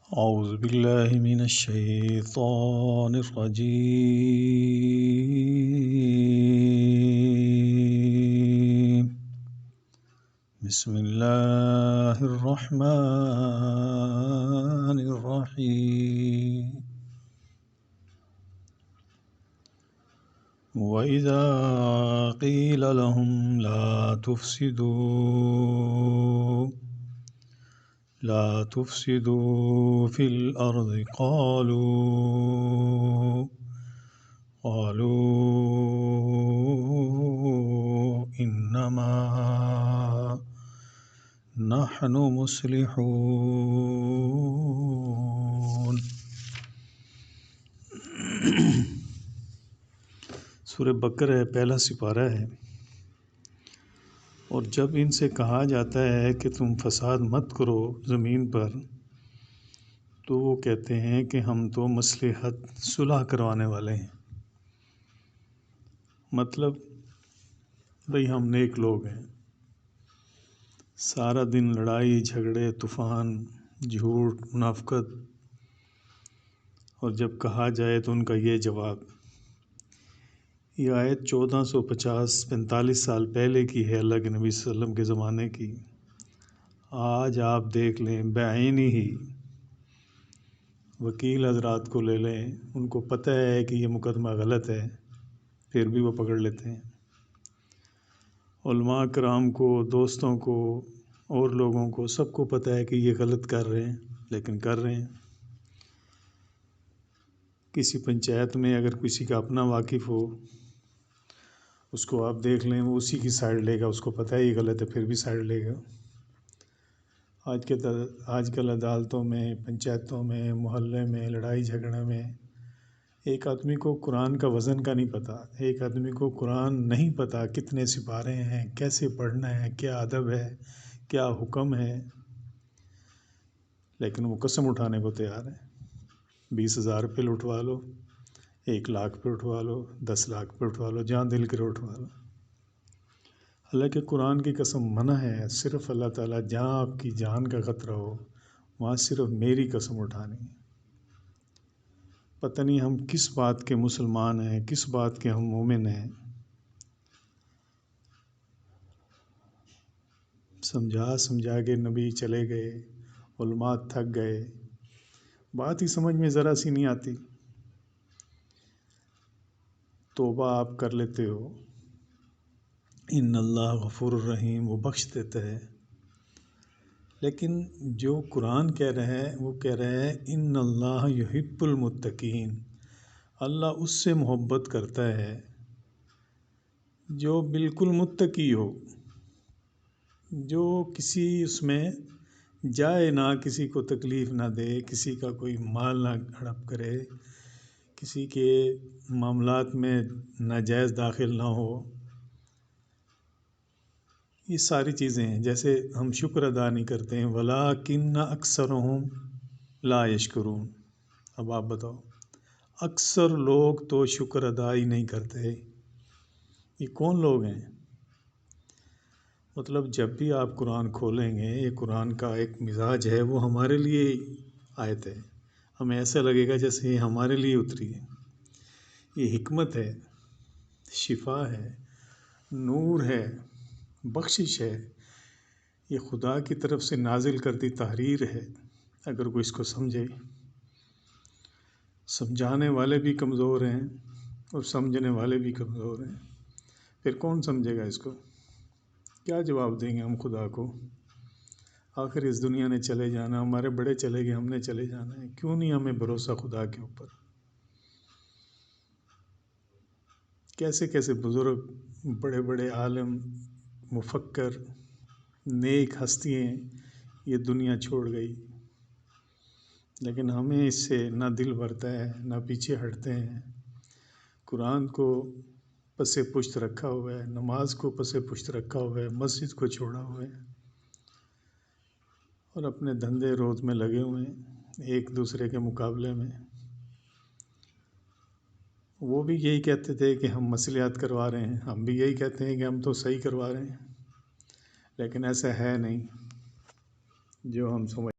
أعوذ بالله من الشيطان الرجيم. بسم الله الرحمن الرحيم. وإذا قيل لهم لا تفسدوا في الأرض قالوا إنما نحن مصلحون. سورہ بقرہ ہے، پہلا سپارہ ہے، اور جب ان سے کہا جاتا ہے کہ تم فساد مت کرو زمین پر، تو وہ کہتے ہیں کہ ہم تو مصلحت صلح کروانے والے ہیں. مطلب بھئی ہم نیک لوگ ہیں، سارا دن لڑائی جھگڑے طوفان جھوٹ منافقت، اور جب کہا جائے تو ان کا یہ جواب. یہ آیت 1450-45 سال پہلے کی ہے، اللہ کے نبی صلی اللہ علیہ وسلم کے زمانے کی. آج آپ دیکھ لیں، بعینی ہی وکیل حضرات کو لے لیں، ان کو پتہ ہے کہ یہ مقدمہ غلط ہے، پھر بھی وہ پکڑ لیتے ہیں. علماء کرام کو، دوستوں کو، اور لوگوں کو، سب کو پتہ ہے کہ یہ غلط کر رہے ہیں، لیکن کر رہے ہیں. کسی پنچایت میں اگر کسی کا اپنا واقف ہو، اس کو آپ دیکھ لیں، وہ اسی کی سائڈ لے گا، اس کو پتہ ہے یہ غلط ہے، پھر بھی سائڈ لے گا. آج کل عدالتوں میں، پنچایتوں میں، محلے میں، لڑائی جھگڑے میں ایک آدمی کو قرآن کا وزن کا نہیں پتہ، ایک آدمی کو قرآن نہیں پتہ کتنے سپارے ہیں، کیسے پڑھنا ہے، کیا ادب ہے، کیا حکم ہے، لیکن وہ قسم اٹھانے کو تیار ہے. 20,000 پہ اٹھوا لو، 1,00,000 پہ اٹھوا لو، 10 لاکھ پہ اٹھوا لو، جہاں دل کرے اٹھوا لو. حالانکہ قرآن کی قسم منع ہے. صرف اللہ تعالیٰ جہاں آپ کی جان کا خطرہ ہو وہاں صرف میری قسم اٹھانی ہے. پتہ نہیں ہم کس بات کے مسلمان ہیں، کس بات کے ہم مومن ہیں. سمجھا کے نبی چلے گئے، علماء تھک گئے، بات ہی سمجھ میں ذرا سی نہیں آتی. توبہ آپ کر لیتے ہو، ان اللہ غفور الرحیم، وہ بخش دیتا ہے. لیکن جو قرآن کہہ رہا ہے، وہ کہہ رہا ہے ان اللہ یحب المتقین. اللہ اس سے محبت کرتا ہے جو بالکل متقی ہو، جو کسی اس میں جائے نہ، کسی کو تکلیف نہ دے، کسی کا کوئی مال نہ ہڑپ کرے، کسی کے معاملات میں ناجائز داخل نہ ہو. یہ ساری چیزیں ہیں. جیسے ہم شکر ادا نہیں کرتے ہیں، وَلَٰكِنَّ أَكْثَرَهُمْ لَا يَشْكُرُونَ. اب آپ بتاؤ، اکثر لوگ تو شکر ادا ہی نہیں کرتے. یہ کون لوگ ہیں؟ مطلب جب بھی آپ قرآن کھولیں گے، یہ قرآن کا ایک مزاج ہے، وہ ہمارے لیے آیت ہے. ہمیں ایسا لگے گا جیسے یہ ہمارے لیے اتری ہے. یہ حکمت ہے، شفا ہے، نور ہے، بخشش ہے. یہ خدا کی طرف سے نازل کردی تحریر ہے. اگر کوئی اس کو سمجھے. سمجھانے والے بھی کمزور ہیں اور سمجھنے والے بھی کمزور ہیں. پھر کون سمجھے گا اس کو؟ کیا جواب دیں گے ہم خدا کو؟ آخر اس دنیا نے چلے جانا، ہمارے بڑے چلے گئے، ہم نے چلے جانا ہے. کیوں نہیں ہمیں بھروسہ خدا کے اوپر؟ کیسے کیسے بزرگ، بڑے بڑے عالم، مفکر، نیک ہستیاں یہ دنیا چھوڑ گئی، لیکن ہمیں اس سے نہ دل بھرتا ہے، نہ پیچھے ہٹتے ہیں. قرآن کو پس پشت رکھا ہوا ہے، نماز کو پس پشت رکھا ہوا ہے، مسجد کو چھوڑا ہوا ہے، اور اپنے دھندے روز میں لگے ہوئے ہیں ایک دوسرے کے مقابلے میں. وہ بھی یہی کہتے تھے کہ ہم مصلحت کروا رہے ہیں، ہم بھی یہی کہتے ہیں کہ ہم تو صحیح کروا رہے ہیں، لیکن ایسا ہے نہیں جو ہم سمجھ